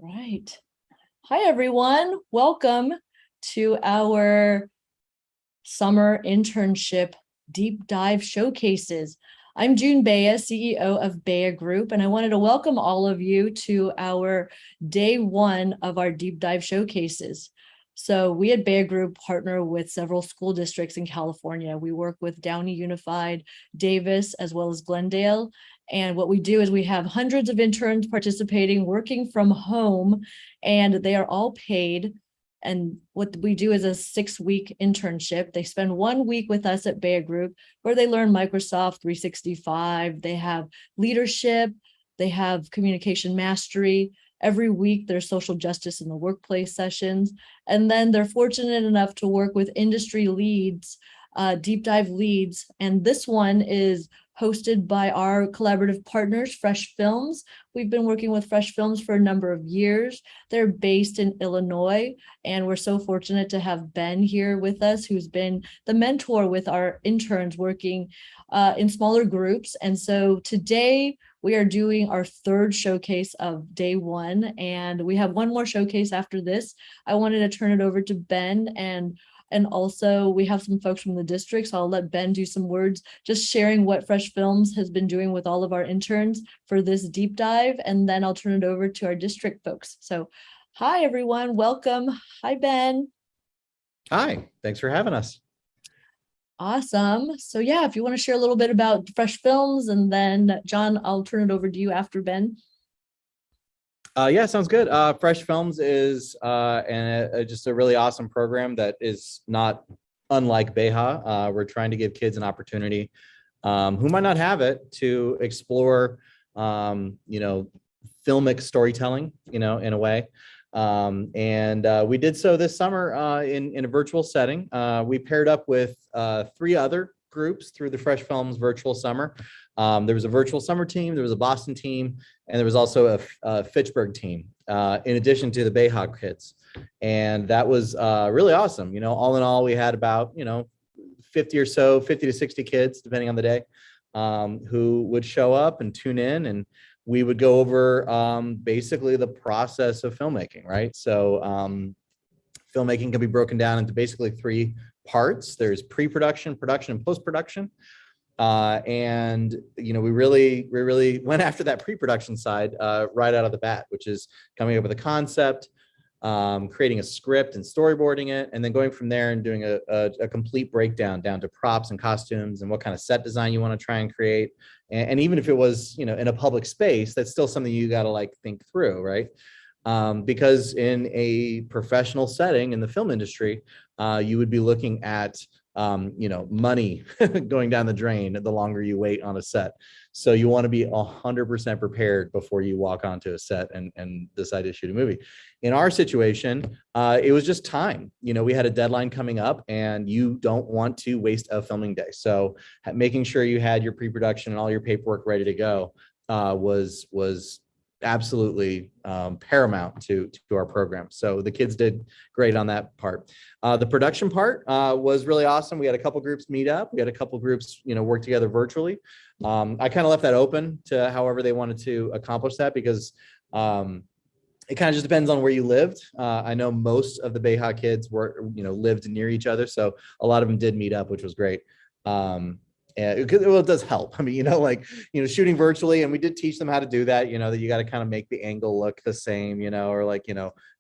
Right. Hi, everyone. Welcome to our summer internship deep dive showcases. I'm June Bea, CEO of Bea Group, and I wanted to welcome all of you to our day one of our deep dive showcases. So we at Bea Group partner with several school districts in California. We work with Downey Unified, Davis, as well as Glendale. And what we do is we have hundreds of interns participating, working from home, and they are all paid. And what we do is a 6-week internship. They spend 1 week with us at Bea Group where they learn Microsoft 365. They have leadership. They have communication mastery. Every week there's social justice in the workplace sessions. And then they're fortunate enough to work with industry leads, deep dive leads. And this one is hosted by our collaborative partners, Fresh Films. We've been working with Fresh Films for a number of years. They're based in Illinois, and we're so fortunate to have Ben here with us, who's been the mentor with our interns working in smaller groups. And so today we are doing our third showcase of day one, and we have one more showcase after this. I wanted to turn it over to Ben, and also we have some folks from the district, so I'll let Ben do some words, just sharing what Fresh Films has been doing with all of our interns for this deep dive, and then I'll turn it over to our district folks. So hi, everyone. Welcome. Hi, Ben. Hi, thanks for having us. Awesome. So yeah, if you want to share a little bit about Fresh Films, and then John, I'll turn it over to you after Ben. Yeah, sounds good. Fresh Films is just a really awesome program that is not unlike Beha. We're trying to give kids an opportunity who might not have it to explore, filmic storytelling, in a way. We did so this summer in a virtual setting. We paired up with 3 other groups through the Fresh Films virtual summer. There was a virtual summer team, there was a Boston team, and there was also a Fitchburg team, in addition to the Bayhawk kids. And that was really awesome. All in all, we had about, 50 to 60 kids, depending on the day, who would show up and tune in, and we would go over basically the process of filmmaking, right? So filmmaking can be broken down into basically 3 parts. There's pre-production, production, and post-production. We really went after that pre-production side right out of the bat, which is coming up with a concept, creating a script and storyboarding it, and then going from there and doing a complete breakdown down to props and costumes and what kind of set design you want to try and create. And even if it was, in a public space, that's still something you got to think through, right? Because in a professional setting in the film industry, you would be looking at money going down the drain the longer you wait on a set. So you want to be 100% prepared before you walk onto a set and decide to shoot a movie. In our situation, it was just time. We had a deadline coming up, and you don't want to waste a filming day. So making sure you had your pre-production and all your paperwork ready to go was absolutely paramount to our program. So the kids did great on that part. The production part was really awesome. We had a couple groups meet up. We had a couple groups, work together virtually. I kind of left that open to however they wanted to accomplish that, because it kind of just depends on where you lived. I know most of the Bayha kids lived near each other, so a lot of them did meet up, which was great. It does help. Shooting virtually, and we did teach them how to do that, that you got to kind of make the angle look the same, or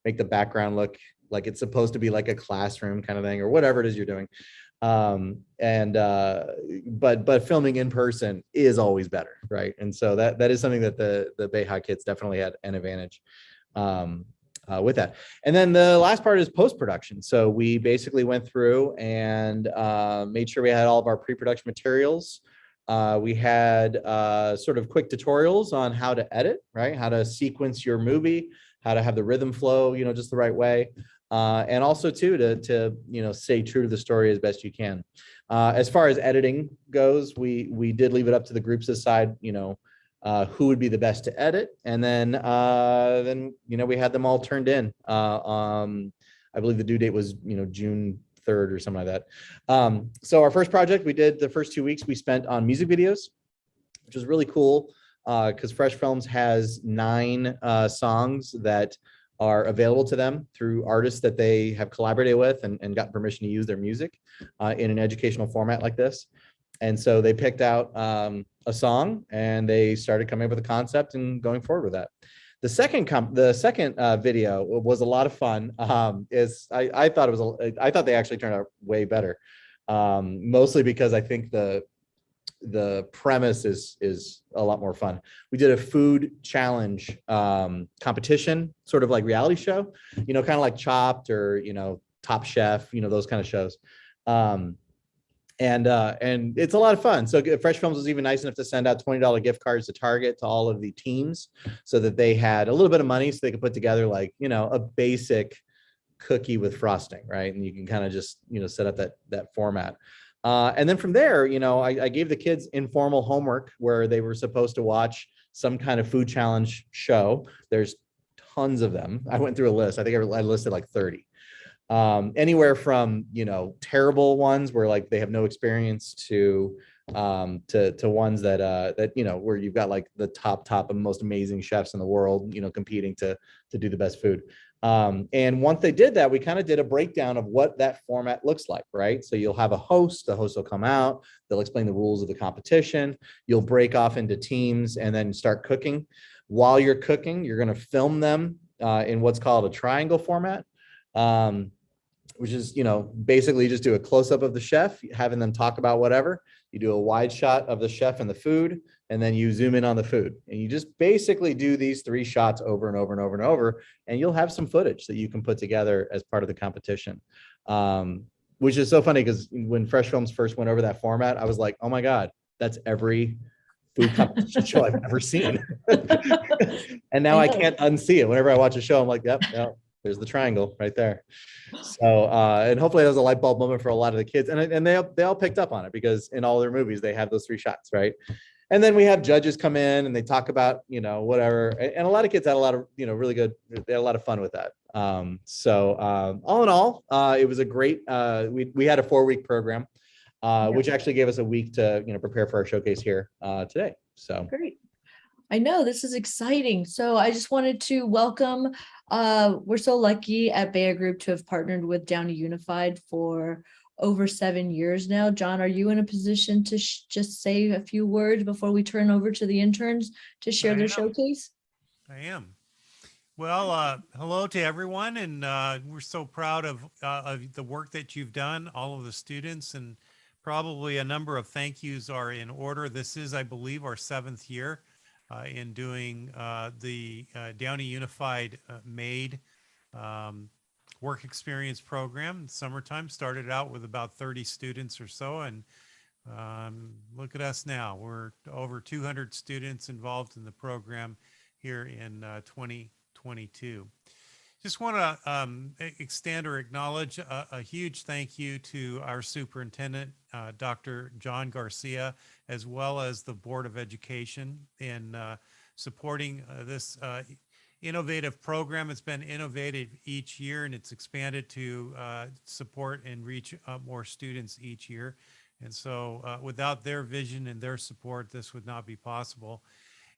make the background look like it's supposed to be like a classroom kind of thing, or whatever it is you're doing. But filming in person is always better, right? And so that is something that the Bayha kids definitely had an advantage with that. And then the last part is post-production. So we basically went through and made sure we had all of our pre-production materials. We had sort of quick tutorials on how to edit, right? How to sequence your movie, how to have the rhythm flow, just the right way. And also too, to stay true to the story as best you can. As far as editing goes, we did leave it up to the groups to decide, who would be the best to edit, and then we had them all turned in. I believe the due date was June 3rd or something like that. So our first project we did, the first 2 weeks we spent on music videos, which was really cool. because Fresh Films has 9 songs that are available to them through artists that they have collaborated with and got permission to use their music in an educational format like this. And so they picked out a song and they started coming up with a concept and going forward with that. The second video was a lot of fun. I thought I thought they actually turned out way better, mostly because I think the premise is a lot more fun. We did a food challenge competition, sort of like reality show, kind of like Chopped or Top Chef, those kind of shows. And it's a lot of fun. So Fresh Films was even nice enough to send out $20 gift cards to Target to all of the teams so that they had a little bit of money so they could put together like, a basic cookie with frosting, right? And you can kind of just, set up that format. And then from there, I gave the kids informal homework where they were supposed to watch some kind of food challenge show. There's tons of them. I went through a list. I think I listed like 30. Anywhere from terrible ones where like they have no experience to ones that where you've got like the top and most amazing chefs in the world competing to do the best food. And once they did that, we kind of did a breakdown of what that format looks like, right? So you'll have a host, the host will come out, they'll explain the rules of the competition, you'll break off into teams and then start cooking. While you're cooking, you're going to film them in what's called a triangle format. Which is, basically just do a close-up of the chef, having them talk about whatever. You do a wide shot of the chef and the food, and then you zoom in on the food. And you just basically do these 3 shots over and over and over and over, and you'll have some footage that you can put together as part of the competition. Which is so funny because when Fresh Films first went over that format, I was like, oh my God, that's every food competition show I've ever seen. And now I can't unsee it. Whenever I watch a show, I'm like, yep, there's the triangle right there. So, and hopefully that was a light bulb moment for a lot of the kids. And they all picked up on it because in all their movies, they have those 3 shots, right? And then we have judges come in and they talk about, whatever. And a lot of kids had a lot of, really good, they had a lot of fun with that. So all in all, it was a great, we had a 4-week program, which actually gave us a week to, prepare for our showcase here today. So great. I know this is exciting. So I just wanted to welcome, we're so lucky at Bayer Group to have partnered with Downey Unified for over 7 years now. John, are you in a position to just say a few words before we turn over to the interns to share their showcase? I am. Well, hello to everyone. And we're so proud of the work that you've done, all of the students, and probably a number of thank yous are in order. This is, I believe, our 7th year in doing the Downey Unified MAID work experience program. Summertime started out with about 30 students or so, and look at us now. We're over 200 students involved in the program here in 2022. Just want to extend or acknowledge a huge thank you to our superintendent, Dr. John Garcia, as well as the Board of Education in supporting this innovative program. It's been innovative each year, and it's expanded to support and reach more students each year. And so without their vision and their support, this would not be possible.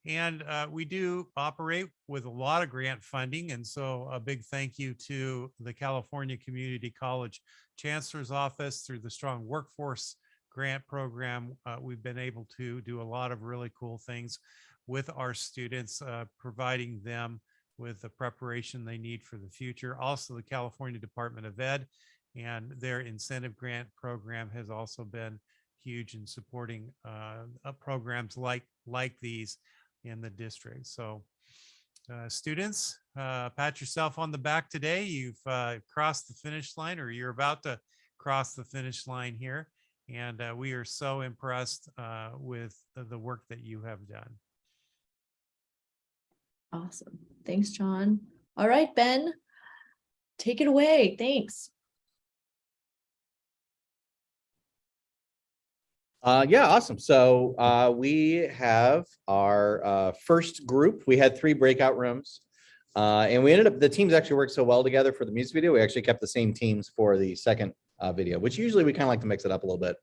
And we do operate with a lot of grant funding. And so a big thank you to the California Community College Chancellor's Office through the Strong Workforce Grant Program. We've been able to do a lot of really cool things with our students, providing them with the preparation they need for the future. Also, the California Department of Ed and their incentive grant program has also been huge in supporting programs like these in the district. So students, pat yourself on the back today. You've crossed the finish line, or you're about to cross the finish line here. And we are so impressed with the work that you have done. Awesome. Thanks, John. All right, Ben, take it away. Thanks. Yeah, awesome. So we have our first group. We had 3 breakout rooms, and we ended up, the teams actually worked so well together for the music video. We actually kept the same teams for the second video, which usually we kind of like to mix it up a little bit.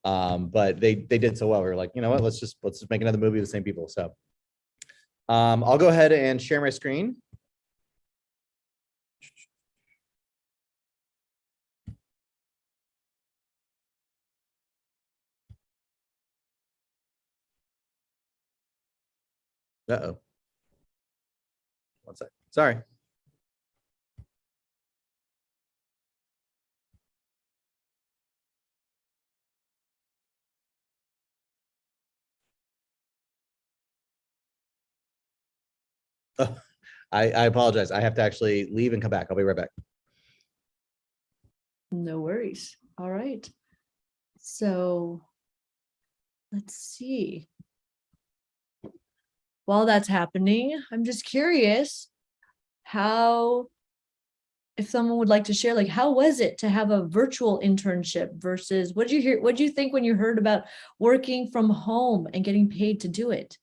But they did so well. We were like, you know what, let's just make another movie with the same people. So I'll go ahead and share my screen. Uh-oh. One sec. Sorry. Oh, I apologize. I have to actually leave and come back. I'll be right back. No worries. All right. So let's see. While that's happening, I'm just curious how, if someone would like to share, like, how was it to have a virtual internship versus what did you think when you heard about working from home and getting paid to do it?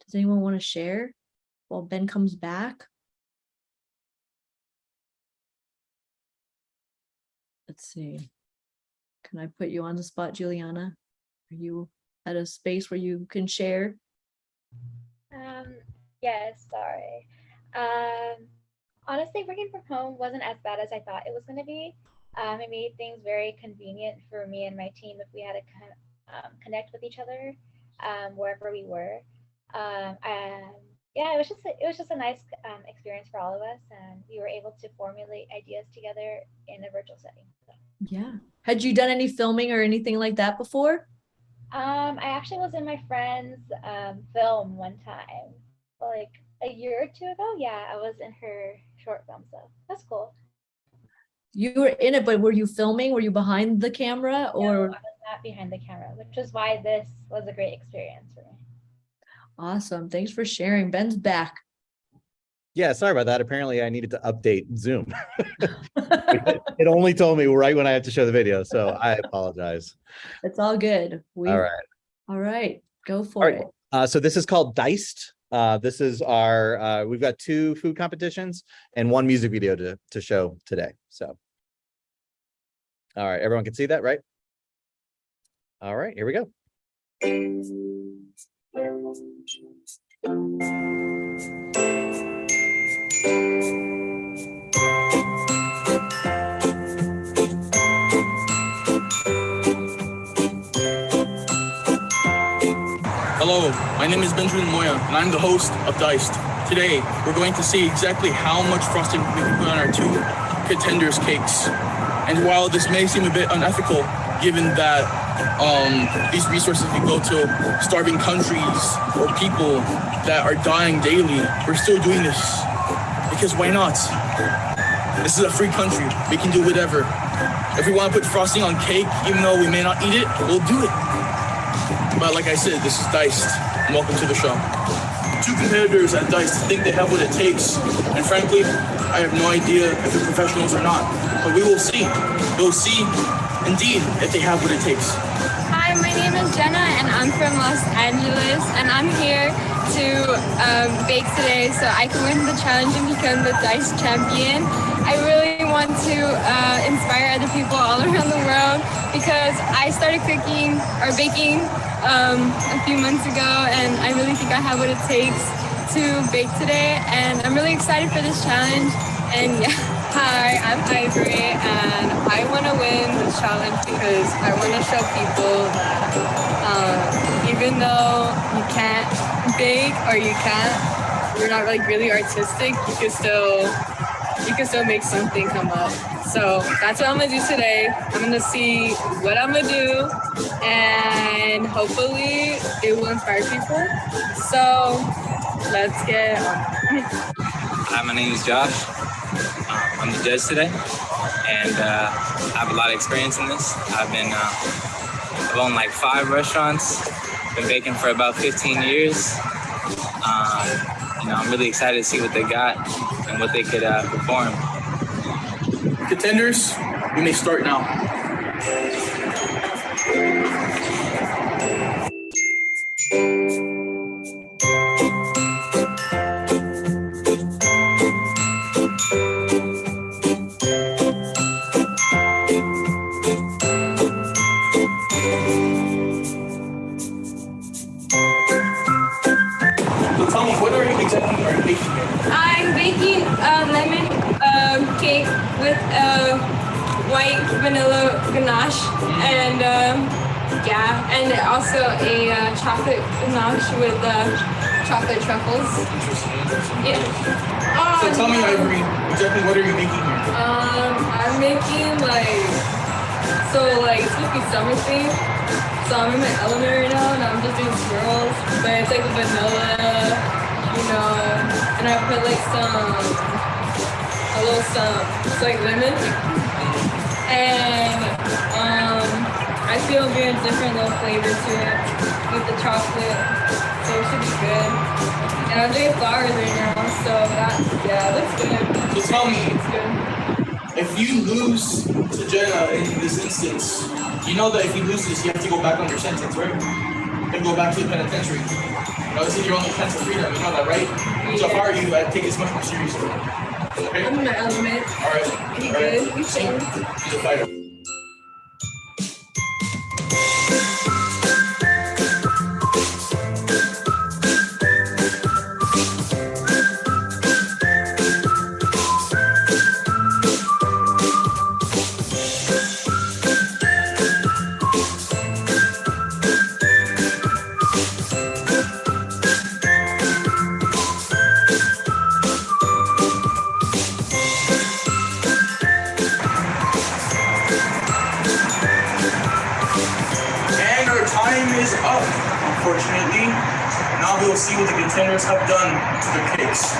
Does anyone want to share while Ben comes back? Let's see. Can I put you on the spot, Juliana? Are you at a space where you can share? Yes, sorry. Honestly, working from home wasn't as bad as I thought it was going to be. It made things very convenient for me and my team if we had to connect with each other wherever we were. And yeah, it was just a nice experience for all of us, and we were able to formulate ideas together in a virtual setting. So. Yeah. Had you done any filming or anything like that before? I actually was in my friend's film one time, like a year or two ago. Yeah, I was in her short film, so that's cool. You were in it, but were you filming? Were you behind the camera or? No, I was not behind the camera, which is why this was a great experience for me. Awesome. Thanks for sharing. Ben's back. Yeah, sorry about that. Apparently I needed to update Zoom. It only told me right when I had to show the video, so I apologize. It's all good. All right. All right. Go for it. So this is called Diced. This is our, we've got 2 food competitions and 1 music video to show today. So, all right, everyone can see that, right? All right, here we go. Hello, my name is Benjamin Moya, and I'm the host of Diced. Today, we're going to see exactly how much frosting we can put on our 2 contenders' cakes. And while this may seem a bit unethical, given that these resources can go to starving countries or people that are dying daily, we're still doing this. Because why not? This is a free country. We can do whatever. If we want to put frosting on cake, even though we may not eat it, we'll do it. But like I said, this is Diced, and welcome to the show. 2 competitors at Diced think they have what it takes, and frankly, I have no idea if they're professionals or not. But we will see. We'll see, indeed, if they have what it takes. Hi, my name is Jenna, and I'm from Los Angeles, and I'm here to bake today so I can win the challenge and become the Diced champion. I really want to inspire other people all around the world because I started cooking or baking a few months ago, and I really think I have what it takes to bake today, and I'm really excited for this challenge. And yeah. Hi, I'm Ivory, and I want to win this challenge because I want to show people that even though you can't bake or you're not like really artistic, you can still make something come up. So that's what I'm gonna do today. I'm gonna see what I'm gonna do, and hopefully it will inspire people. So let's get on. Hi, my name is Josh. I'm the judge today, and I have a lot of experience in this. I've owned like 5 restaurants, been baking for about 15 years. I'm really excited to see what they got and what they could perform. Contenders, we may start now. So tell me, what are you exactly are you baking here? I'm baking a lemon cake with white vanilla ganache and yeah, and also a chocolate ganache with chocolate truffles. Interesting. Yeah. So tell me, Ivory, exactly what are you making here? I'm making it's supposed to be summer themed. So I'm in my element right now and I'm just doing swirls. But it's like vanilla, and I put it's like lemon. And I feel very different little flavor to it with the chocolate. So it should be good. And I'm doing flowers right now, so it looks good. So tell me, It's good. if you lose to Jenna in this instance, you know that if you lose this, you have to go back on your sentence, right? You can go back to the penitentiary. This is your only chance of freedom, you know that, right? So if I were you, I'd take this much more seriously. Okay? I'm in my element. All right. You All right. good? You So, sure? he's a fighter. And our time is up, unfortunately. Now we'll see what the contenders have done to their cakes.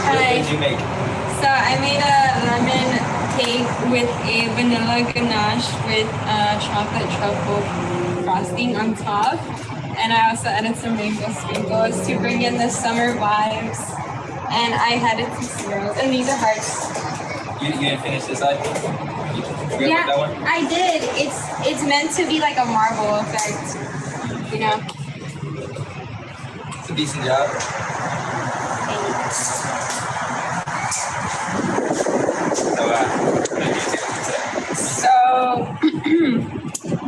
Hi. What did you make? So I made a lemon cake with a vanilla ganache with chocolate truffle frosting on top. And I also added some rainbow sprinkles to bring in the summer vibes. And I added some swirls. And these are hearts. You didn't finish this side? You Yeah, that one? I did. It's meant to be like a marble effect, you know. It's a decent job. So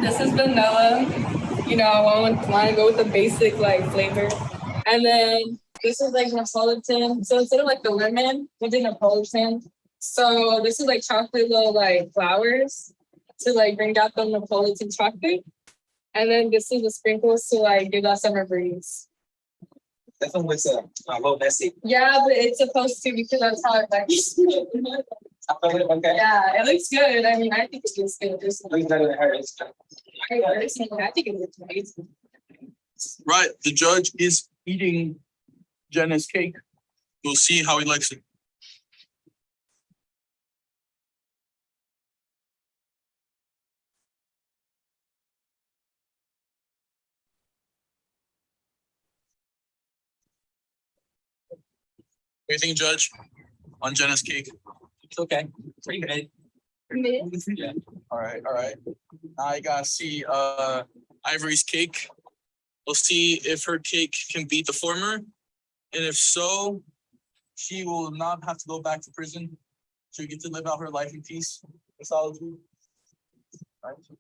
this is vanilla. I want to go with the basic flavor. And then this is Napolitan. So instead of the lemon, we did Napolitan. So this is chocolate little flowers to bring out the Napolitan chocolate. And then this is the sprinkles to give that summer breeze. That one was a little messy. Yeah, but it's supposed to because that's how it works. Okay. Yeah, it looks good. I mean, I think it looks good. Looks better than hers. I think it looks amazing. Right, the judge is eating Jenna's cake. We'll see how he likes it. What do you think, Judge, on Jenna's cake? It's okay. Pretty good. Yeah. All right, all right. Now I gotta see Ivory's cake. We'll see if her cake can beat the former. And if so, she will not have to go back to prison. She'll get to live out her life in peace and solitude. All right. I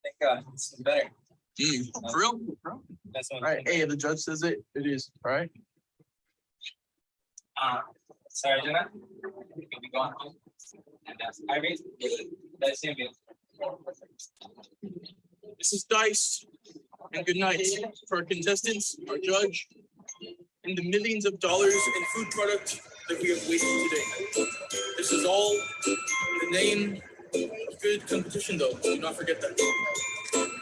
think it's better. For real? That's one. All right. Hey, the judge says it. It is. All right. Sorry, Jenna. You'll be going home. And Ivory, that's him. This is Dice. And good night for our contestants, our judge, and the millions of dollars in food product that we have wasted today. This is all in the name of good competition, though. Do not forget that.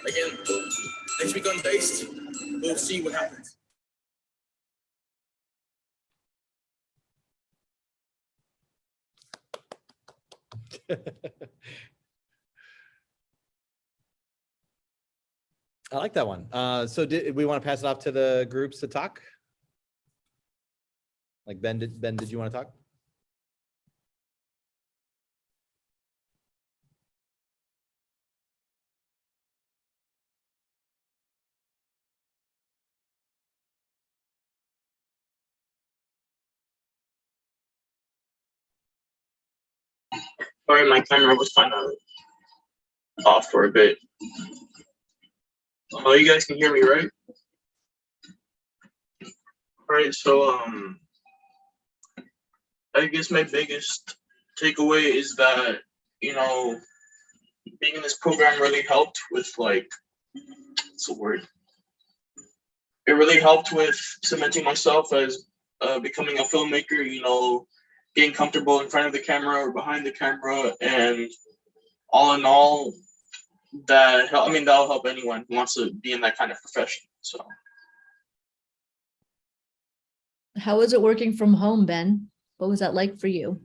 Again, next week on Diced, we'll see what happens. I like that one. So did we want to pass it off to the groups to talk? Like Ben, did you want to talk? Sorry, my camera was kind of off for a bit. Oh, you guys can hear me, right? All right, so I guess my biggest takeaway is that, you know, being in this program really helped with like, what's the word? It really helped with cementing myself as becoming a filmmaker, you know, getting comfortable in front of the camera or behind the camera, and all in all, that'll help anyone who wants to be in that kind of profession. So How was it working from home, Ben? What was that like for you?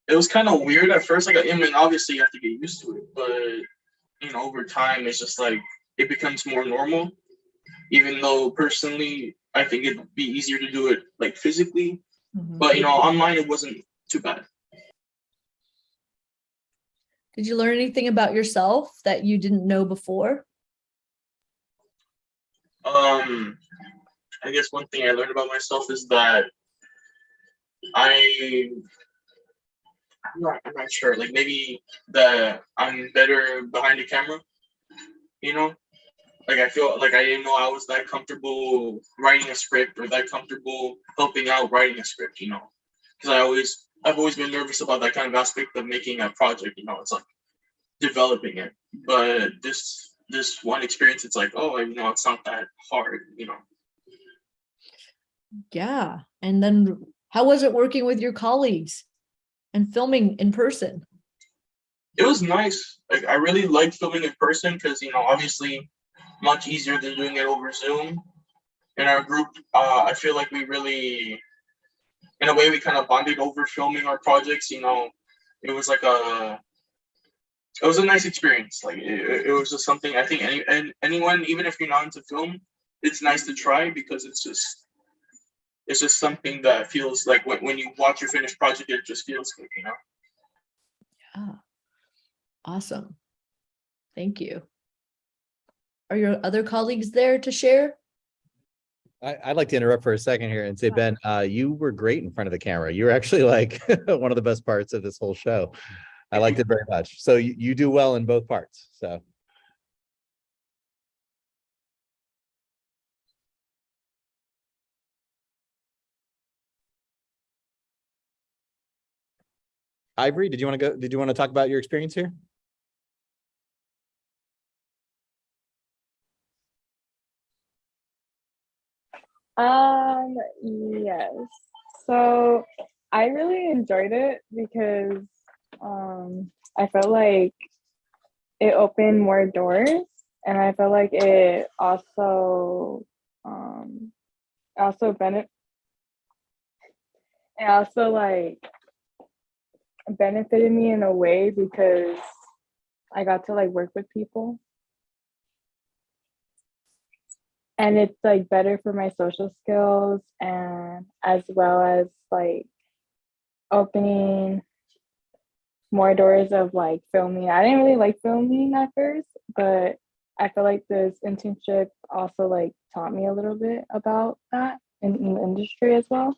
it was kind of weird at first. Like, I mean, obviously you have to get used to it, but you know, over time, it's just like it becomes more normal. Even though personally, I think it'd be easier to do it like physically, but you know, online it wasn't too bad. Did you learn anything about yourself that you didn't know before? I guess one thing I learned about myself is that I'm not sure. Like maybe that I'm better behind the camera. You know, like I feel like I didn't know I was that comfortable writing a script or that comfortable helping out writing a script. You know, because I've always been nervous about that kind of aspect of making a project. You know, it's like developing it. But this one experience, it's like, oh, you know, it's not that hard. You know. Yeah. And then how was it working with your colleagues and filming in person? It was nice. Like I really liked filming in person because, you know, obviously much easier than doing it over Zoom. In our group, I feel like we really, in a way, we kind of bonded over filming our projects. You know, it was like it was a nice experience. Like it was just something I think anyone, even if you're not into film, it's nice to try because it's just something that feels like when you watch your finished project, it just feels good, you know? Yeah. Awesome. Thank you. Are your other colleagues there to share? I'd like to interrupt for a second here and say, Ben, you were great in front of the camera. You were actually like one of the best parts of this whole show. I liked it very much. So you do well in both parts. So. Ivory, did you want to go? Did you want to talk about your experience here? Yes. So I really enjoyed it because I felt like it opened more doors, and I felt like it also benefit it also like benefited me in a way because I got to like work with people, and it's like better for my social skills, and as well as like opening more doors of like filming. I didn't really like filming at first, but I feel like this internship also like taught me a little bit about that in the industry as well,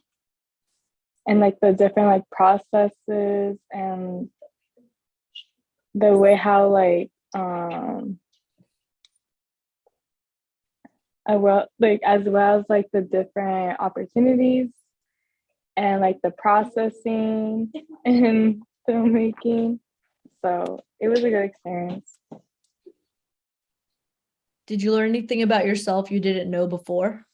and like the different like processes and the way how like as well as like the different opportunities and like the processing and filmmaking. So it was a good experience. Did you learn anything about yourself you didn't know before?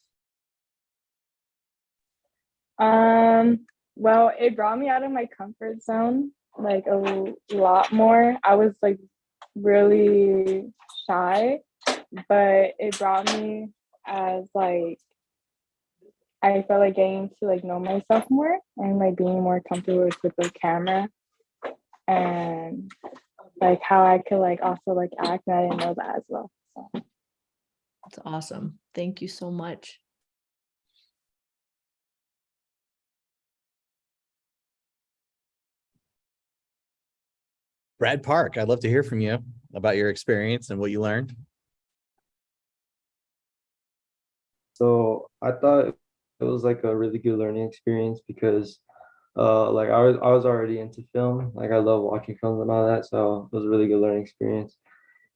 Well, it brought me out of my comfort zone like a lot more. I was like really shy, but it brought me as like I felt like getting to like know myself more and like being more comfortable with the camera and like how I could like also like act, and I didn't know that as well. So. That's awesome. Thank you so much. Brad Park, I'd love to hear from you about your experience and what you learned. So I thought it was like a really good learning experience because Like I was already into film. Like I love watching films and all that, so it was a really good learning experience.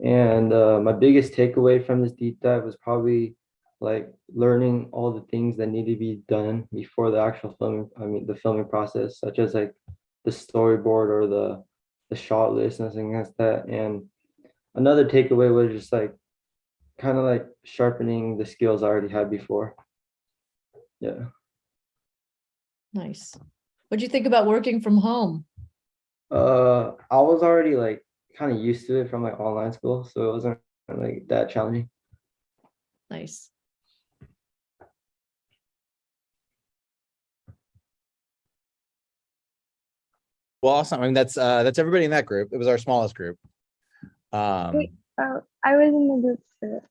And my biggest takeaway from this deep dive was probably like learning all the things that need to be done before the actual filming, I mean the filming process, such as like the storyboard or the shot list and things like that. And another takeaway was just like kind of like sharpening the skills I already had before. Yeah. Nice. What'd you think about working from home? I was already like kind of used to it from like online school, so it wasn't like that challenging. Nice. Well, awesome. I mean, that's everybody in that group. It was our smallest group. Wait, I was in the group too.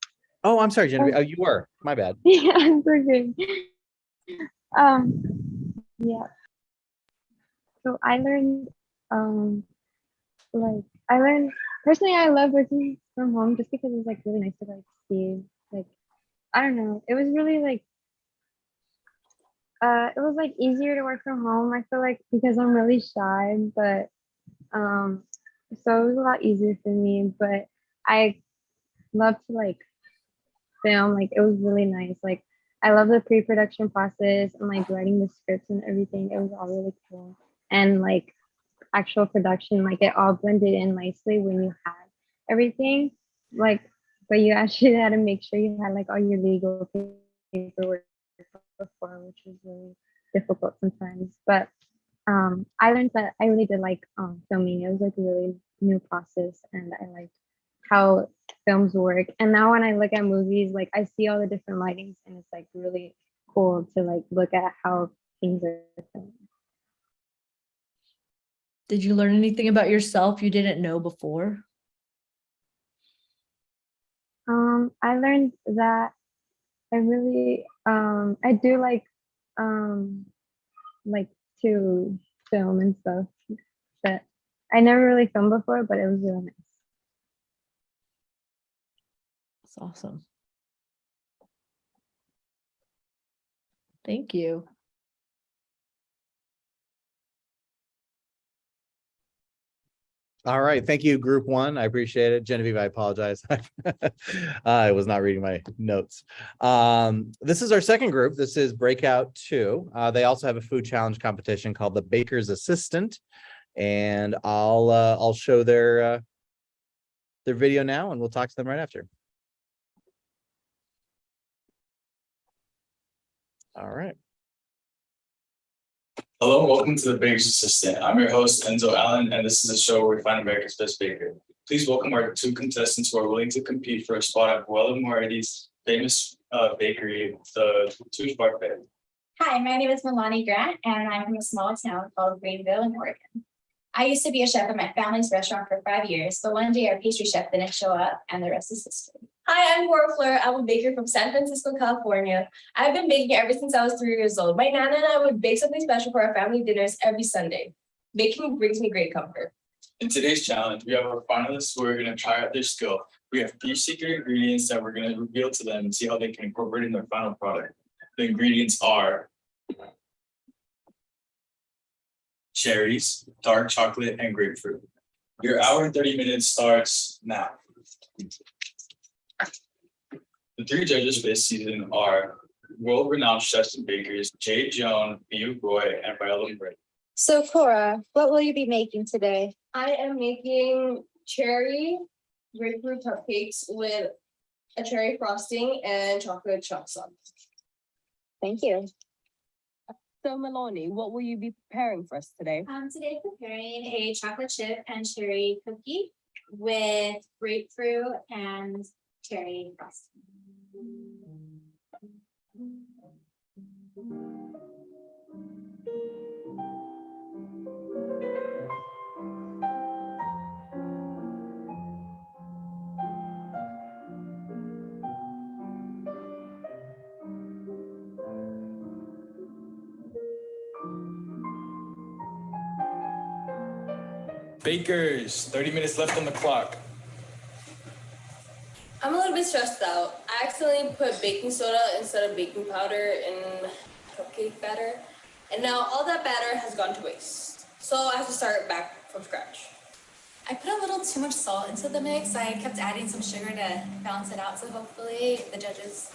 Oh, I'm sorry, Genevieve. Oh, you were. My bad. Yeah, I'm forgetting. Yeah. So I learned, like I learned personally, I love working from home just because it's like really nice to like see, like I don't know, it was really like it was like easier to work from home. I feel like because I'm really shy, but um, so it was a lot easier for me. But I love to like film. Like it was really nice. Like I love the pre-production process and like writing the scripts and everything. It was all really cool. And like actual production, like it all blended in nicely when you had everything. Like, but you actually had to make sure you had like all your legal paperwork before, which was really difficult sometimes. But I learned that I really did like filming. It was like a really new process, and I liked how films work. And now when I look at movies, like I see all the different lightings, and it's like really cool to like look at how things are filmed. Did you learn anything about yourself you didn't know before? I learned that I really I do like to film and stuff that I never really filmed before, but it was really nice. That's awesome. Thank you. All right. Thank you, group one. I appreciate it. Genevieve, I apologize. I was not reading my notes. This is our second group. This is Breakout 2. They also have a food challenge competition called the Baker's Assistant. And I'll show their video now, and we'll talk to them right after. All right. Hello and welcome to the Baker's Assistant. I'm your host, Enzo Allen, and this is a show where we find America's best baker. Please welcome our two contestants who are willing to compete for a spot at Buella Moretti's famous bakery, the Touche Parfait. Hi, my name is Milani Grant, and I'm from a small town called Greenville in Oregon. I used to be a chef at my family's restaurant for 5 years, but one day our pastry chef didn't show up, and the rest is history. Hi, I'm Cora Fleur. I'm a baker from San Francisco, California. I've been baking ever since I was 3 years old. My Nana and I would bake something special for our family dinners every Sunday. Baking brings me great comfort. In today's challenge, we have our finalists who are going to try out their skill. We have 3 secret ingredients that we're going to reveal to them and see how they can incorporate in their final product. The ingredients are cherries, dark chocolate, and grapefruit. Your hour and 30 minutes starts now. The 3 judges for this season are world-renowned chefs and bakers Jay Joan, Biu Roy, and Viola Bray. So, Cora, what will you be making today? I am making cherry grapefruit cupcakes with a cherry frosting and chocolate chunk sauce. Thank you. So, Milani, what will you be preparing for us today? Today preparing a chocolate chip and cherry cookie with grapefruit and cherry frosting. Bakers, 30 minutes left on the clock. I'm a little bit stressed out. I accidentally put baking soda instead of baking powder in cupcake batter. And now all that batter has gone to waste. So I have to start back from scratch. I put a little too much salt into the mix. I kept adding some sugar to balance it out. So hopefully the judges.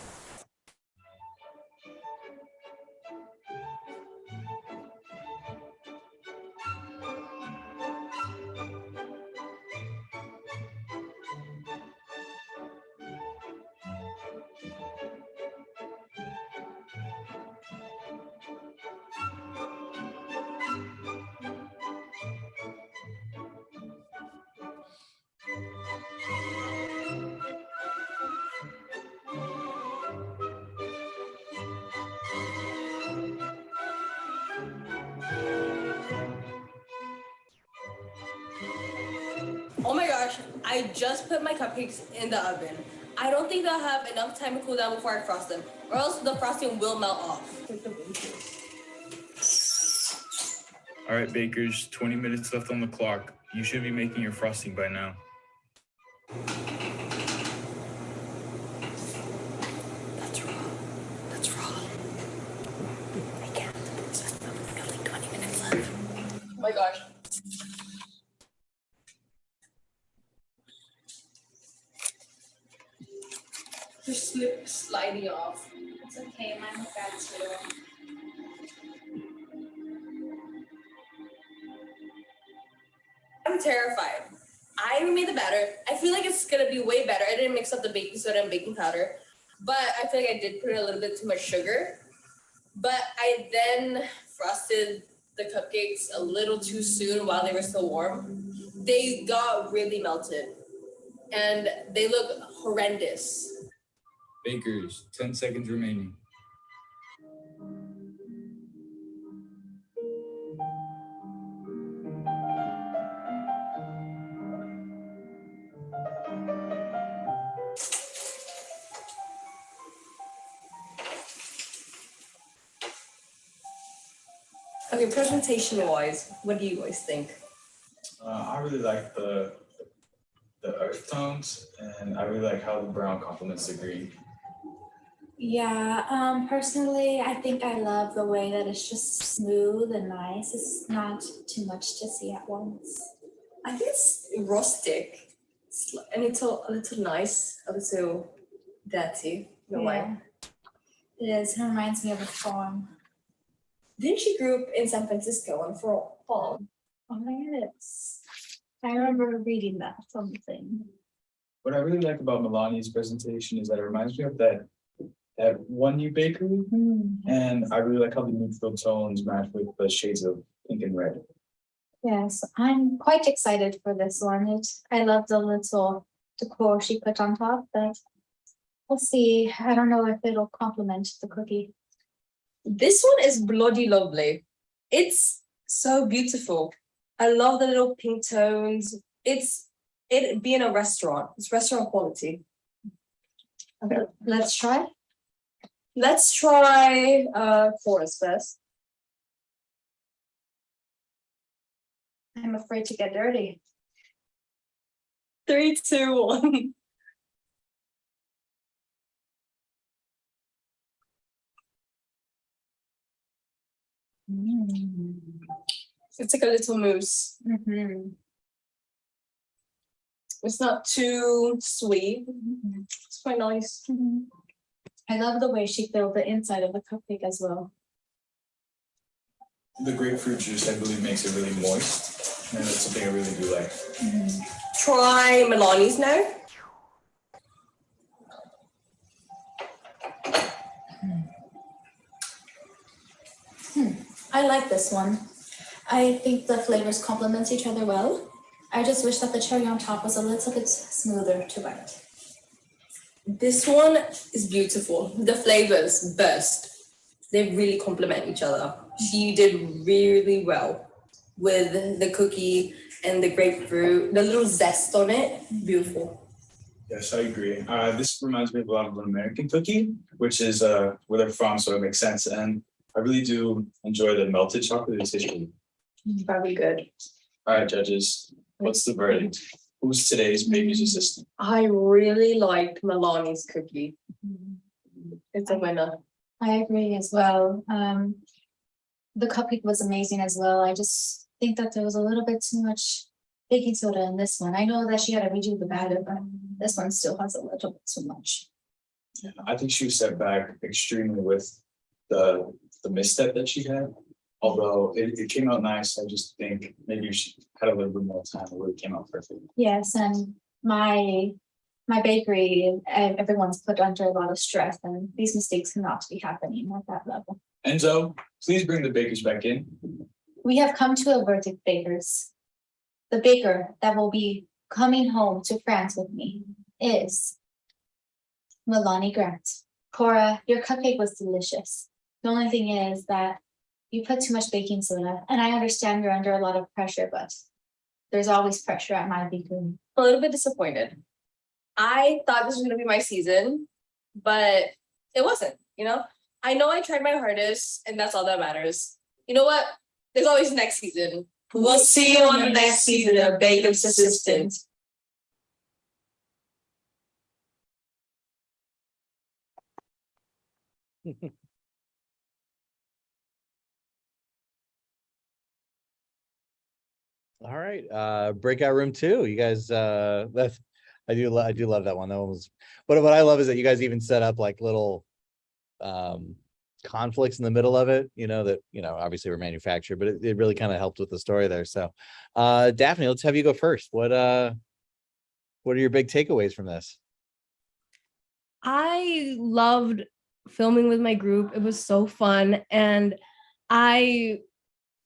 Oh my gosh, I just put my cupcakes in the oven. I don't think they'll have enough time to cool down before I frost them, or else the frosting will melt off. All right, bakers, 20 minutes left on the clock. You should be making your frosting by now. That's raw. That's raw. I can't. It's got like 20 minutes left. Oh my gosh. Just sliding off. It's okay. Mine was bad too. I'm terrified. I made the batter. I feel like it's gonna be way better. I didn't mix up the baking soda and baking powder, but I feel like I did put a little bit too much sugar. But I then frosted the cupcakes a little too soon while they were still warm. They got really melted and they look horrendous. Bakers, 10 seconds remaining. Okay, presentation-wise, what do you guys think? I really like the earth tones, and I really like how the brown complements the green. Yeah, personally, I think I love the way that it's just smooth and nice. It's not too much to see at once. I think it's rustic, and it's a little nice, a little dirty. No way. It is. It reminds me of a farm. Didn't she grew up in San Francisco and for fall? Oh, yes. I remember reading that something. What I really like about Milani's presentation is that it reminds me of that one new bakery, and I really like how the neutral tones match with the shades of pink and red. Yes, I'm quite excited for this one. I love the little decor she put on top, but we'll see. I don't know if it'll complement the cookie. This one is bloody lovely. It's so beautiful. I love the little pink tones. It being a restaurant. It's restaurant quality. Okay, let's try. Let's try Forest first. I'm afraid to get dirty. 3, 2, 1. It's like a little mousse. It's not too sweet. It's quite nice. I love the way she filled the inside of the cupcake as well. The grapefruit juice, I believe, makes it really moist, and that's something I really do like. Try Milani's now. I like this one. I think the flavors complement each other well. I just wish that the cherry on top was a little bit smoother to bite. This one is beautiful. The flavors burst. They really complement each other. She did really well with the cookie and the grapefruit, the little zest on it. Beautiful. Yes, I agree. This reminds me of a lot of an American cookie, which is where they're from, so it makes sense. And I really do enjoy the melted chocolate. It's tasty. Very good. All right, judges, what's the verdict? Who's today's baby's assistant? I really liked Milani's cookie. It's a winner. I agree as well. The cupcake was amazing as well. I just think that there was a little bit too much baking soda in this one. I know that she had to redo the batter, but this one still has a little bit too much. I think she was set back extremely with the misstep that she had. Although it came out nice, I just think maybe if she had a little bit more time, it would have came out perfect. Yes, and my bakery, everyone's put under a lot of stress, and these mistakes cannot be happening at that level. Enzo, please bring the bakers back in. We have come to a verdict, bakers. The baker that will be coming home to France with me is Milani Grant. Cora, your cupcake was delicious. The only thing is that you put too much baking soda, and I understand you're under a lot of pressure, but there's always pressure at my bakery. A little bit disappointed. I thought this was gonna be my season, but it wasn't, you know? I know I tried my hardest, and that's all that matters. You know what? There's always next season. We'll see you on the next season of Baker's Assistant. All right, breakout room 2. You guys, that's I do love that one. That one was, but what I love is that you guys even set up like little conflicts in the middle of it. You know that obviously we're manufactured, but it really kind of helped with the story there. So, Daphne, let's have you go first. What are your big takeaways from this? I loved filming with my group. It was so fun, and I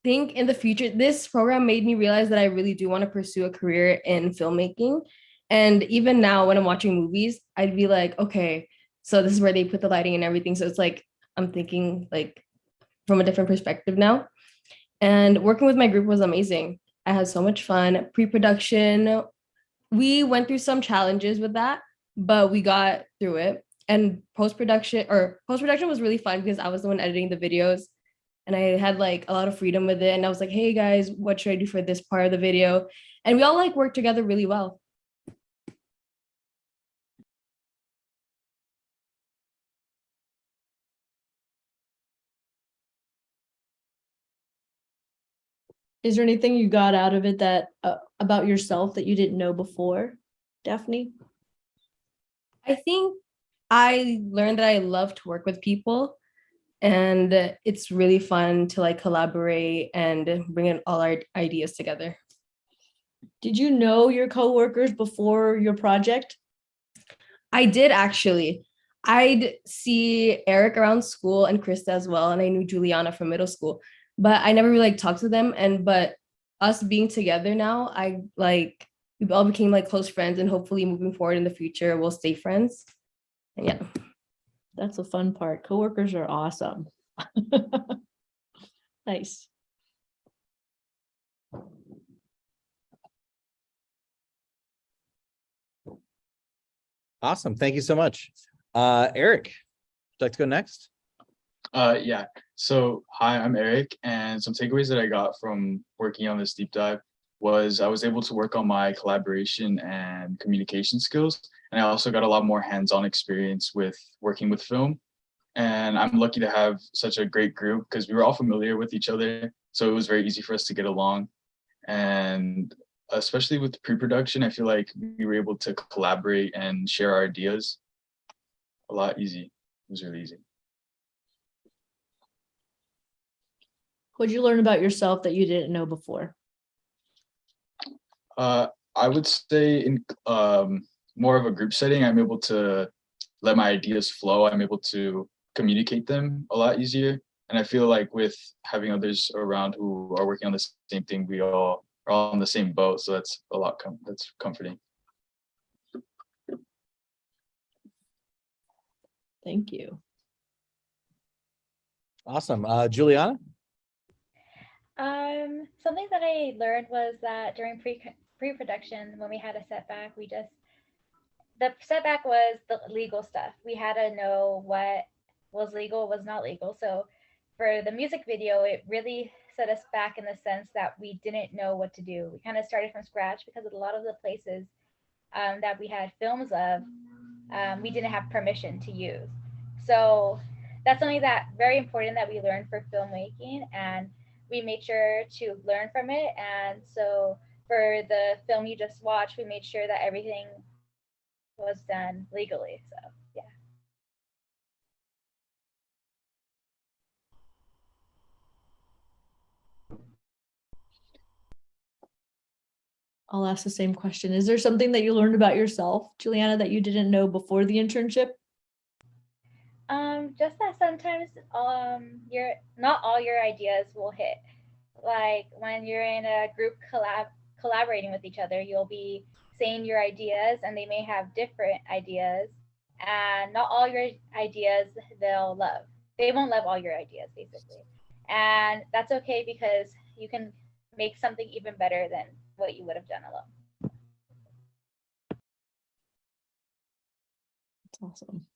think in the future, this program made me realize that I really do want to pursue a career in filmmaking. And even now when I'm watching movies, I'd be like, okay, so this is where they put the lighting and everything. So it's like, I'm thinking like from a different perspective now. And working with my group was amazing. I had so much fun. Pre-production, we went through some challenges with that, but we got through it. And post-production was really fun because I was the one editing the videos. And I had like a lot of freedom with it. And I was like, hey guys, what should I do for this part of the video? And we all like worked together really well. Is there anything you got out of it that about yourself that you didn't know before, Daphne? I think I learned that I love to work with people. And it's really fun to like collaborate and bring in all our ideas together. Did you know your coworkers before your project? I did actually. I'd see Eric around school and Krista as well, and I knew Juliana from middle school, but I never really like talked to them. But us being together now, we all became like close friends, and hopefully moving forward in the future, we'll stay friends. And yeah. That's the fun part. Coworkers are awesome. Nice. Awesome. Thank you so much. Eric, would you like to go next? Yeah. So hi, I'm Eric, and some takeaways that I got from working on this deep dive was I was able to work on my collaboration and communication skills. And I also got a lot more hands-on experience with working with film. And I'm lucky to have such a great group because we were all familiar with each other. So it was very easy for us to get along. And especially with pre-production, I feel like we were able to collaborate and share our ideas a lot easy. It was really easy. What'd you learn about yourself that you didn't know before? I would say in more of a group setting, I'm able to let my ideas flow. I'm able to communicate them a lot easier. And I feel like with having others around who are working on the same thing, we all are all on the same boat. So that's a lot, that's comforting. Thank you. Awesome. Juliana? Something that I learned was that during pre-production, when we had a setback, the setback was the legal stuff. We had to know what was legal, was not legal. So for the music video, it really set us back in the sense that we didn't know what to do. We kind of started from scratch because a lot of the places that we had films of, we didn't have permission to use. So that's something that very important that we learned for filmmaking, and we made sure to learn from it. And so for the film you just watched, we made sure that everything was done legally. So yeah. I'll ask the same question. Is there something that you learned about yourself, Juliana, that you didn't know before the internship? Just that sometimes not all your ideas will hit. Like when you're in a group collaborating with each other, you'll be saying your ideas and they may have different ideas, and not all your ideas they'll love. They won't love all your ideas basically. And that's okay, because you can make something even better than what you would have done alone. That's awesome.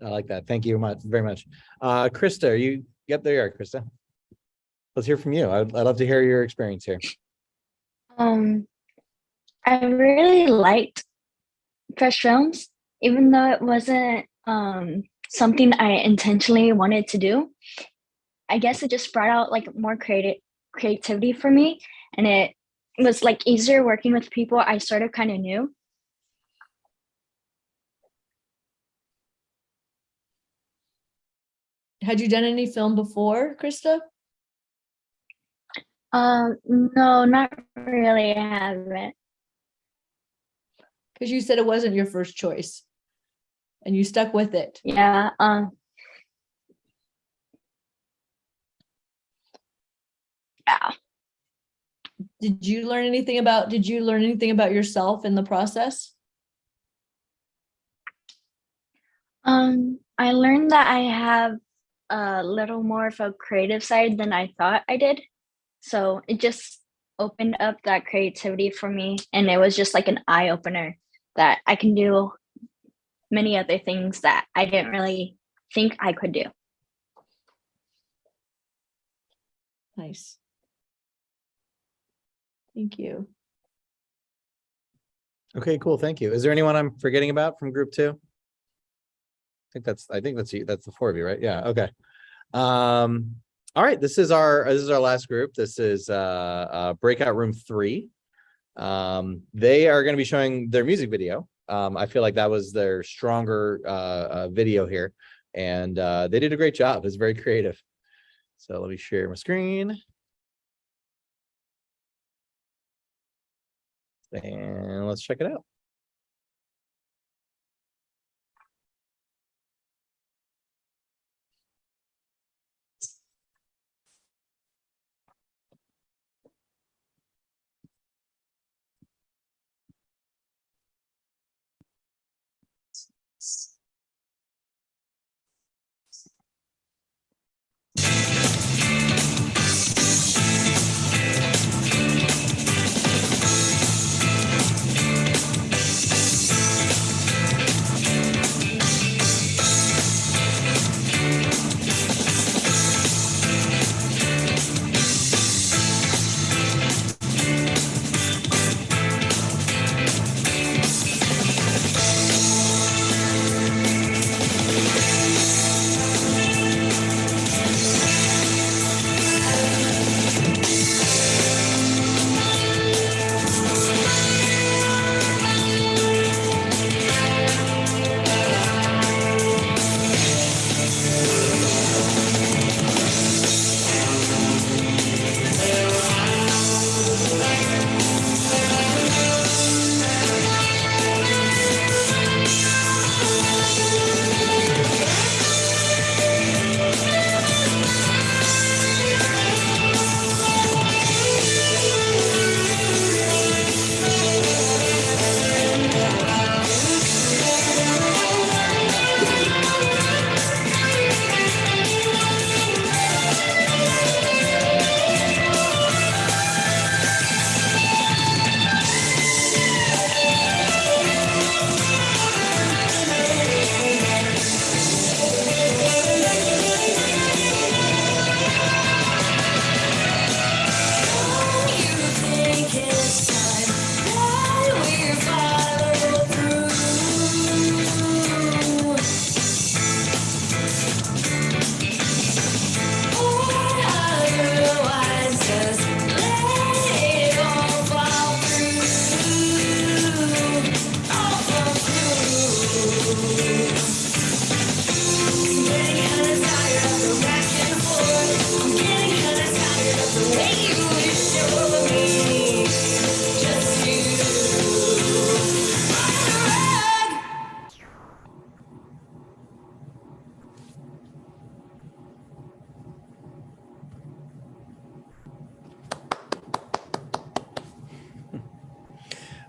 I like that. Thank you very much. Krista, are you, yep, there you are, Krista. Let's hear from you. I'd love to hear your experience here. I really liked fresh films, even though it wasn't something I intentionally wanted to do. I guess it just brought out like more creativity for me, and it was like easier working with people I sort of kind of knew. Had you done any film before, Krista? No, not really. I haven't. Because you said it wasn't your first choice and you stuck with it. Yeah. Yeah. Did you learn anything about yourself in the process? I learned that I have a little more of a creative side than I thought I did. So it just opened up that creativity for me, and it was just like an eye opener that I can do many other things that I didn't really think I could do. Nice. Thank you. Okay, cool. Thank you. Is there anyone I'm forgetting about from group 2? I think that's you. That's the 4 of you, right? Yeah. Okay. All right. This is our last group. This is Breakout Room 3. They are going to be showing their music video. I feel like that was their stronger video here, and they did a great job. It's very creative. So let me share my screen. And let's check it out.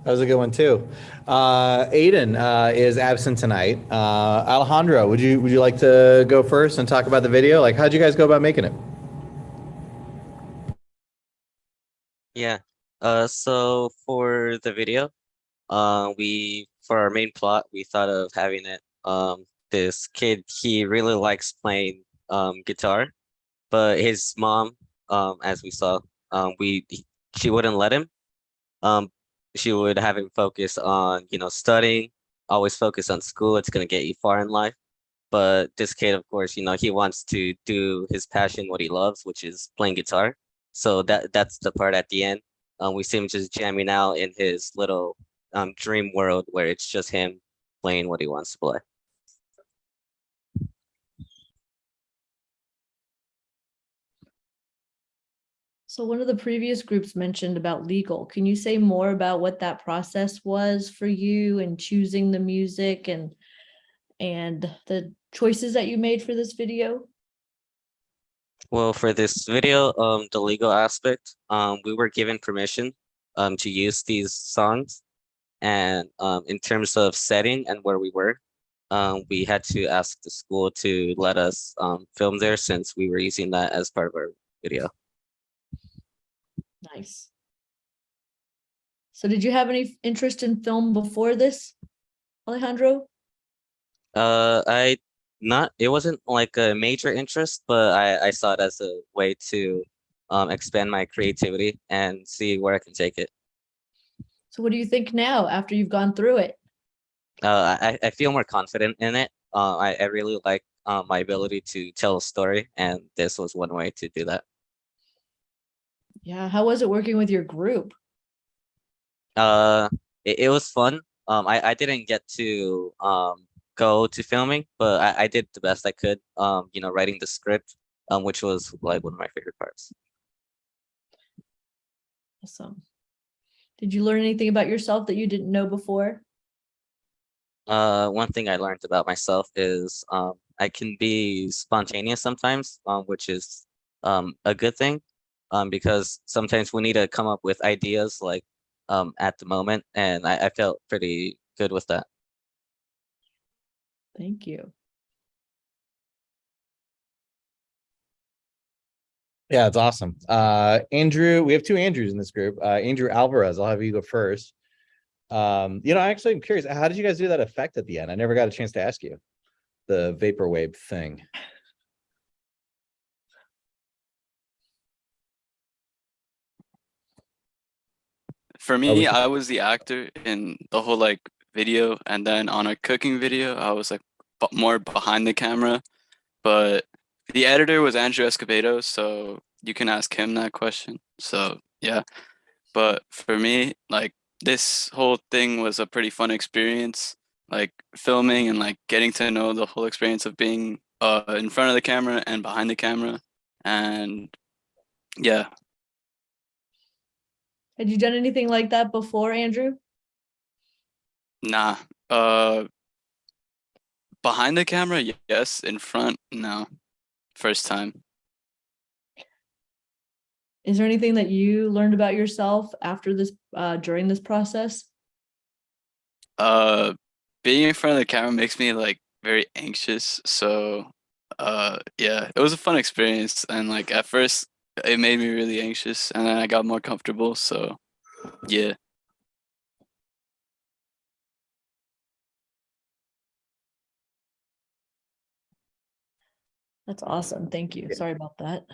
That was a good one too. Aiden is absent tonight. Alejandro, would you like to go first and talk about the video? Like, how'd you guys go about making it? Yeah. So for the video, for our main plot, we thought of having it. This kid, he really likes playing guitar, but his mom, as we saw, she wouldn't let him. Um, she would have him focus on, studying, always focus on school. It's gonna get you far in life. But this kid, of course, he wants to do his passion, what he loves, which is playing guitar. So that's the part at the end. We see him just jamming out in his little dream world where it's just him playing what he wants to play. So one of the previous groups mentioned about legal. Can you say more about what that process was for you and choosing the music and the choices that you made for this video? Well, for this video, the legal aspect, we were given permission to use these songs. And in terms of setting and where we were, we had to ask the school to let us film there since we were using that as part of our video. Nice. So did you have any interest in film before this, Alejandro? It wasn't like a major interest, but I saw it as a way to expand my creativity and see where I can take it. So what do you think now after you've gone through it? I feel more confident in it. I really like my ability to tell a story, and this was one way to do that. Yeah, how was it working with your group? It was fun. I didn't get to go to filming, but I did the best I could, writing the script, which was like one of my favorite parts. Awesome. Did you learn anything about yourself that you didn't know before? One thing I learned about myself is I can be spontaneous sometimes, which is a good thing, because sometimes we need to come up with ideas like at the moment, and I felt pretty good with that. Thank you. Yeah, it's awesome. Andrew, we have two Andrews in this group. Andrew Alvarez, I'll have you go first. I actually am curious, how did you guys do that effect at the end? I never got a chance to ask you. The vaporwave thing. For me, I was the actor in the whole video, and then on a cooking video, I was more behind the camera. But the editor was Andrew Escobedo, so you can ask him that question. So yeah, but for me, this whole thing was a pretty fun experience, filming and getting to know the whole experience of being in front of the camera and behind the camera, and yeah. Had you done anything like that before, Andrew? Nah. Behind the camera, yes. In front, no. First time. Is there anything that you learned about yourself after this, during this process? Being in front of the camera makes me very anxious. So, yeah, it was a fun experience. And at first, it made me really anxious, and then I got more comfortable. So, yeah. That's awesome. Thank you. Sorry about that.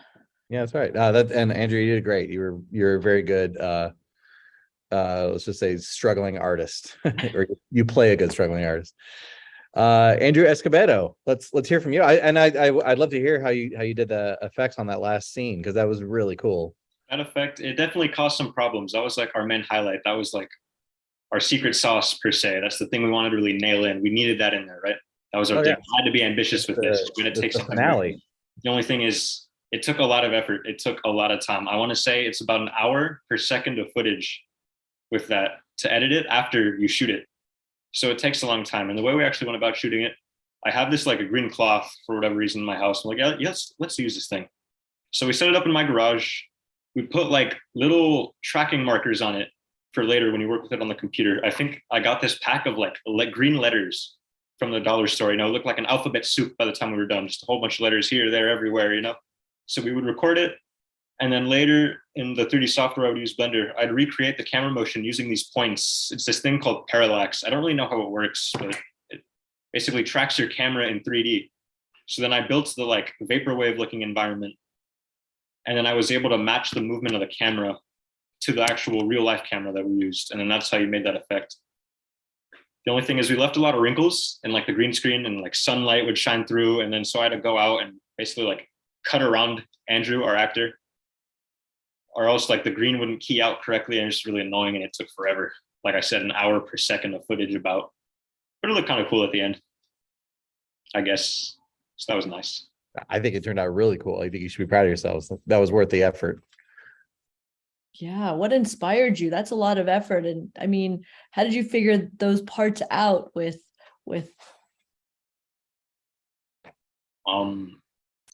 Yeah, that's right. And Andrew, you did great. You're a very good let's just say struggling artist. Or you play a good struggling artist. Andrew Escobedo, let's hear from you. I'd love to hear how you did the effects on that last scene, because that was really cool. That effect, it definitely caused some problems. That was our main highlight. That was our secret sauce per se. That's the thing we wanted to really nail in. We needed that in there, right? That was our Oh, thing. yeah. We had to be ambitious with this. We're going to take the something. finale. The only thing is, it took a lot of effort. It took a lot of time. I want to say it's about an hour per second of footage with that to edit it after you shoot it. So it takes a long time. And the way we actually went about shooting it, I have this like a green cloth for whatever reason in my house. I'm like, yeah, yes, let's use this thing. So we set it up in my garage. We put like little tracking markers on it for later when you work with it on the computer. I think I got this pack of like green letters from the dollar store. You know, it looked like an alphabet soup by the time we were done, just a whole bunch of letters here, there, everywhere, you know? So we would record it. And then later in the 3D software, I would use Blender. I'd recreate the camera motion using these points. It's this thing called parallax. I don't really know how it works, but it basically tracks your camera in 3D. So then I built the like vaporwave looking environment. And then I was able to match the movement of the camera to the actual real life camera that we used. And then that's how you made that effect. The only thing is we left a lot of wrinkles and like the green screen and like sunlight would shine through. And then so I had to go out and basically like cut around Andrew, our actor, or else like the green wouldn't key out correctly and it's just really annoying and it took forever. Like I said, an hour per second of footage about, but it looked kind of cool at the end, I guess. So that was nice. I think it turned out really cool. I think you should be proud of yourselves. That was worth the effort. Yeah, what inspired you? That's a lot of effort. And I mean, how did you figure those parts out with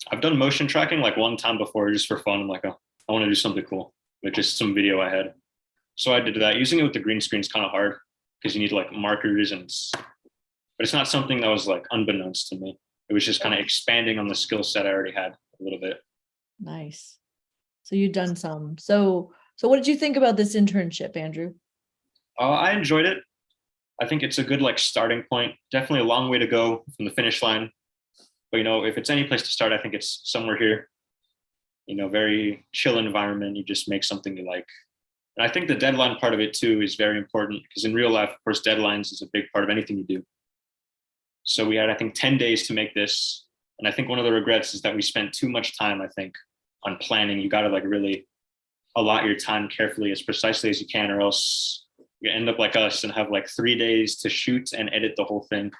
I've done motion tracking like one time before just for fun. I'm like, oh, I want to do something cool with just some video I had. So I did that. Using it with the green screen is kind of hard because you need like markers but it's not something that was like unbeknownst to me. It was just kind of expanding on the skill set I already had a little bit. Nice. So you've done some. So what did you think about this internship, Andrew? I enjoyed it. I think it's a good like starting point. Definitely a long way to go from the finish line. But you know, if it's any place to start, I think it's somewhere here. You know, very chill environment. You just make something you like. And I think the deadline part of it too is very important because in real life, of course, deadlines is a big part of anything you do. So we had, I think, 10 days to make this. And I think one of the regrets is that we spent too much time, I think, on planning. You got to like really allot your time carefully as precisely as you can, or else you end up like us and have like 3 days to shoot and edit the whole thing.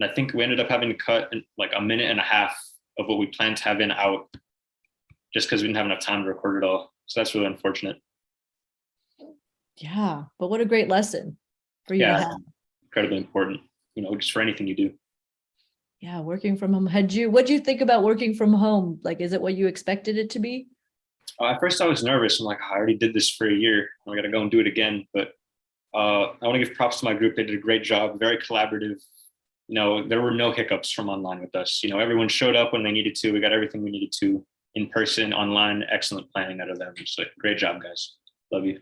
And I think we ended up having to cut like a minute and a half of what we planned to have in out just because we didn't have enough time to record it all. So that's really unfortunate. Yeah, but what a great lesson for you to have. Incredibly important, you know, just for anything you do. Yeah, working from home. What do you think about working from home? Like, is it what you expected it to be? At first I was nervous. I'm like, I already did this for a year. I got to go and do it again. But I want to give props to my group. They did a great job, very collaborative. You know, there were no hiccups from online with us. You know, everyone showed up when they needed to. We got everything we needed to in person, online. Excellent planning out of them. So great job, guys. Love you.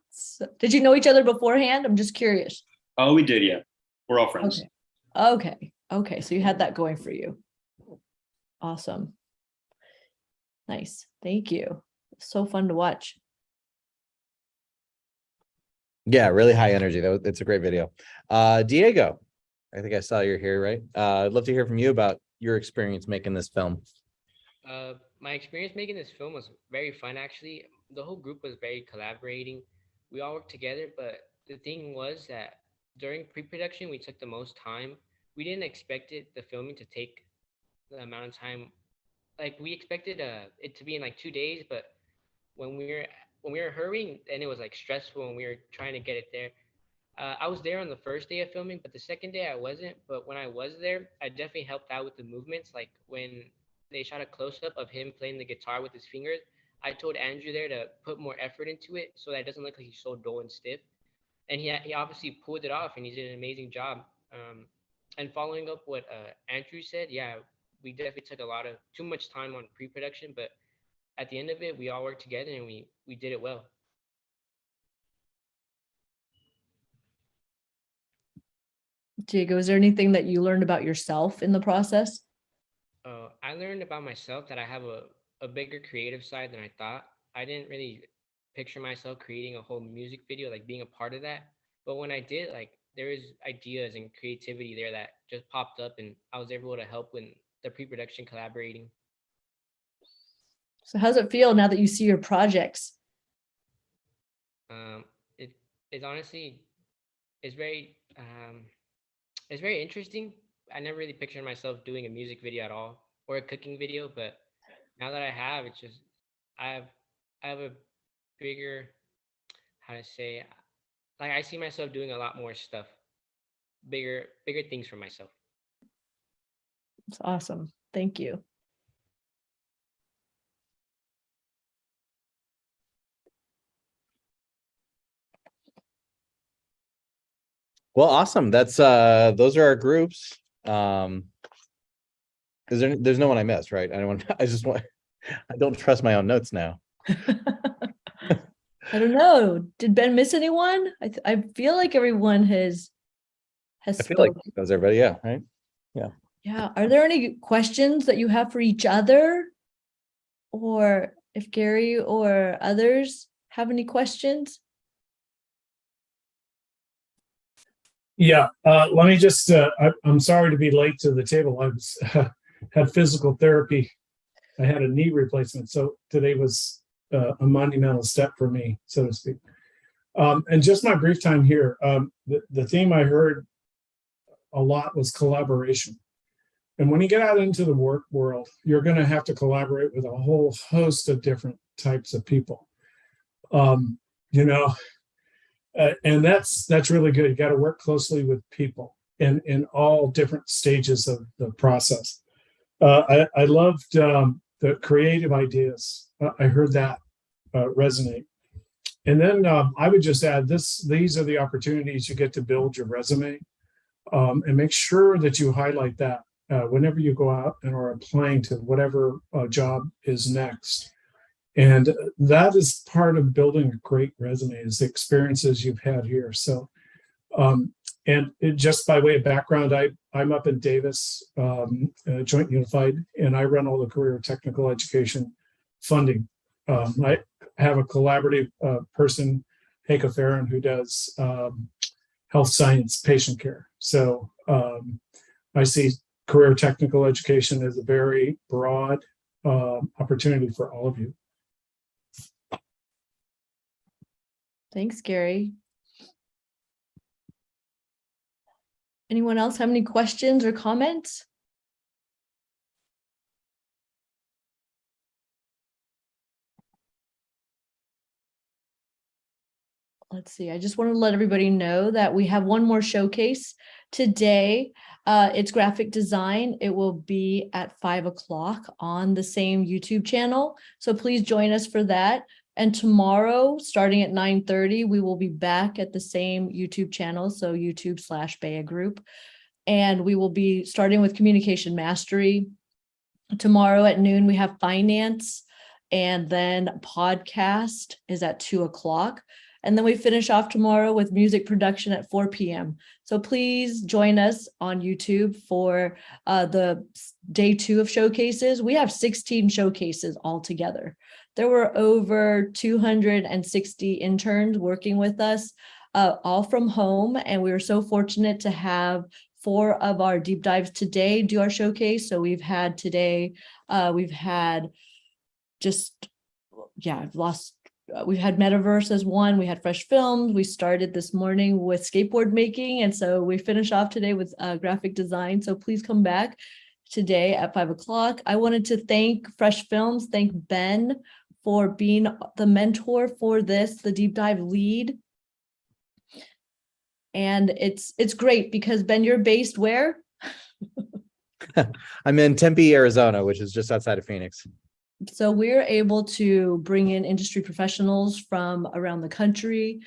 So, did you know each other beforehand? I'm just curious. Oh, we did. Yeah. We're all friends. Okay. So you had that going for you. Awesome. Nice. Thank you. So fun to watch. Yeah, really high energy. It's a great video. Diego, I think I saw you're here, right? I'd love to hear from you about your experience making this film. My experience making this film was very fun, actually. The whole group was very collaborating. We all worked together, but the thing was that during pre-production, we took the most time. We didn't expect the filming to take the amount of time. Like we expected it to be in like 2 days, but when we were hurrying, and it was like stressful when we were trying to get it there. I was there on the first day of filming, but the second day I wasn't. But when I was there, I definitely helped out with the movements. Like when they shot a close-up of him playing the guitar with his fingers, I told Andrew there to put more effort into it so that it doesn't look like he's so dull and stiff. And he obviously pulled it off, and he did an amazing job. And following up what Andrew said, yeah, we definitely took too much time on pre-production, but at the end of it, we all worked together and we did it well. Diego, is there anything that you learned about yourself in the process? I learned about myself that I have a bigger creative side than I thought. I didn't really picture myself creating a whole music video, like being a part of that. But when I did, like there is ideas and creativity there that just popped up, and I was able to help with the pre-production collaborating. So how's it feel now that you see your projects? is honestly is very it's very interesting. I never really pictured myself doing a music video at all or a cooking video, but now that I have, it's just I have I have a bigger, how to say, like I see myself doing a lot more stuff, bigger things for myself. It's awesome. Thank you. Well, awesome. That's those are our groups. There's no one I missed, right? I don't trust my own notes now. I don't know. Did Ben miss anyone? I feel like everyone has I feel spoken. like that was everybody, yeah, right? Yeah. Yeah. Are there any questions that you have for each other? Or if Gary or others have any questions? Yeah, let me just, I'm sorry to be late to the table. I was, had physical therapy. I had a knee replacement. So today was a monumental step for me, so to speak. And just my brief time here, the theme I heard a lot was collaboration. And when you get out into the work world, you're going to have to collaborate with a whole host of different types of people. You know, and that's really good. You got to work closely with people in all different stages of the process. I loved the creative ideas. I heard that resonate. And then I would just add these are the opportunities you get to build your resume, and make sure that you highlight that whenever you go out and are applying to whatever job is next. And that is part of building a great resume, is the experiences you've had here. So, and just by way of background, I'm up in Davis, Joint Unified, and I run all the career technical education funding. I have a collaborative person, Heike Farron, who does health science patient care. So I see career technical education as a very broad opportunity for all of you. Thanks, Gary. Anyone else have any questions or comments? Let's see. I just want to let everybody know that we have one more showcase today. It's graphic design. It will be at 5 o'clock on the same YouTube channel. So please join us for that. And tomorrow, starting at 9:30, we will be back at the same YouTube channel. So YouTube/Bea Group. And we will be starting with communication mastery. Tomorrow at noon, we have finance. And then podcast is at 2 o'clock. And then we finish off tomorrow with music production at 4 p.m. So please join us on YouTube for the day 2 of showcases. We have 16 showcases altogether. There were over 260 interns working with us, all from home. And we were so fortunate to have 4 of our deep dives today do our showcase. So we've had today, we've had we've had Metaverse as one, we had Fresh Films, we started this morning with skateboard making, and so we finish off today with graphic design. So please come back today at 5 o'clock. I wanted to thank Fresh Films, thank Ben for being the mentor for this, the deep dive lead. And it's great because Ben, you're based where? I'm in Tempe, Arizona, which is just outside of Phoenix. So we're able to bring in industry professionals from around the country.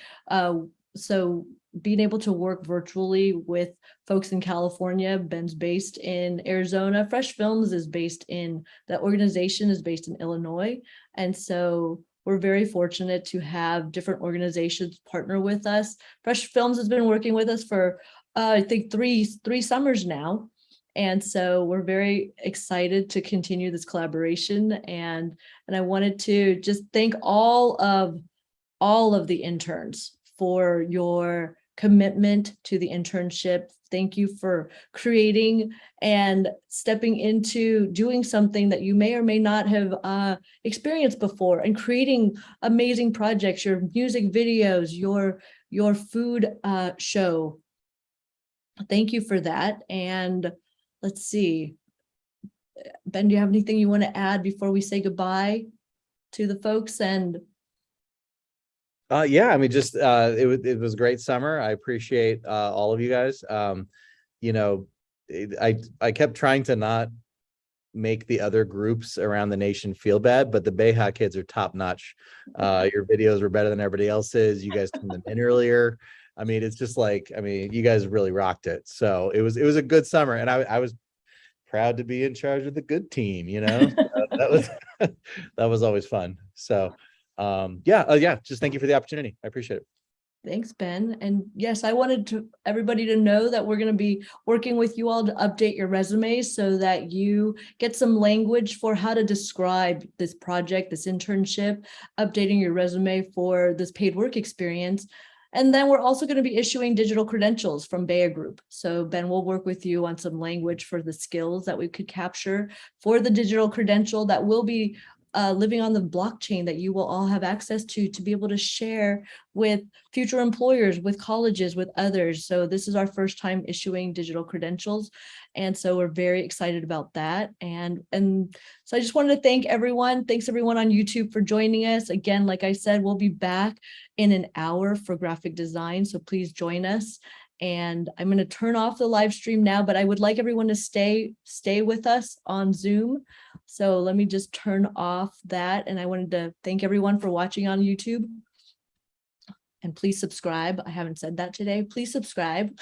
So being able to work virtually with folks in California, Ben's based in Arizona. Fresh Films is based in, the organization is based in Illinois. And so we're very fortunate to have different organizations partner with us. Fresh Films has been working with us for, I think, three summers now. And so we're very excited to continue this collaboration. And I wanted to just thank all of the interns for your commitment to the internship. Thank you for creating and stepping into doing something that you may or may not have experienced before, and creating amazing projects, your music videos, your your food show. Thank you for that. And let's see, Ben, do you have anything you want to add before we say goodbye to the folks? And yeah, I mean, just it was a great summer. I appreciate all of you guys. You know, I kept trying to not make the other groups around the nation feel bad, but the Bayha kids are top notch. Your videos were better than everybody else's. You guys turned them in earlier. I mean, it's just like, I mean, you guys really rocked it. So it was a good summer, and I was proud to be in charge of the good team, you know. That was that was always fun. So yeah, just thank you for the opportunity. I appreciate it. thanks, Ben. And yes, I wanted everybody to know that we're going to be working with you all to update your resumes so that you get some language for how to describe this project, this internship, updating your resume for this paid work experience. And then we're also going to be issuing digital credentials from Bayer Group. So Ben will work with you on some language for the skills that we could capture for the digital credential that will be living on the blockchain that you will all have access to be able to share with future employers, with colleges, with others. So this is our first time issuing digital credentials. And so we're very excited about that. And so I just wanted to thank everyone. Thanks everyone on YouTube for joining us. Again, like I said, we'll be back in an hour for graphic design. So please join us. And I'm going to turn off the live stream now, but I would like everyone to stay with us on Zoom. So let me just turn off that. And I wanted to thank everyone for watching on YouTube. And please subscribe. I haven't said that today. Please subscribe.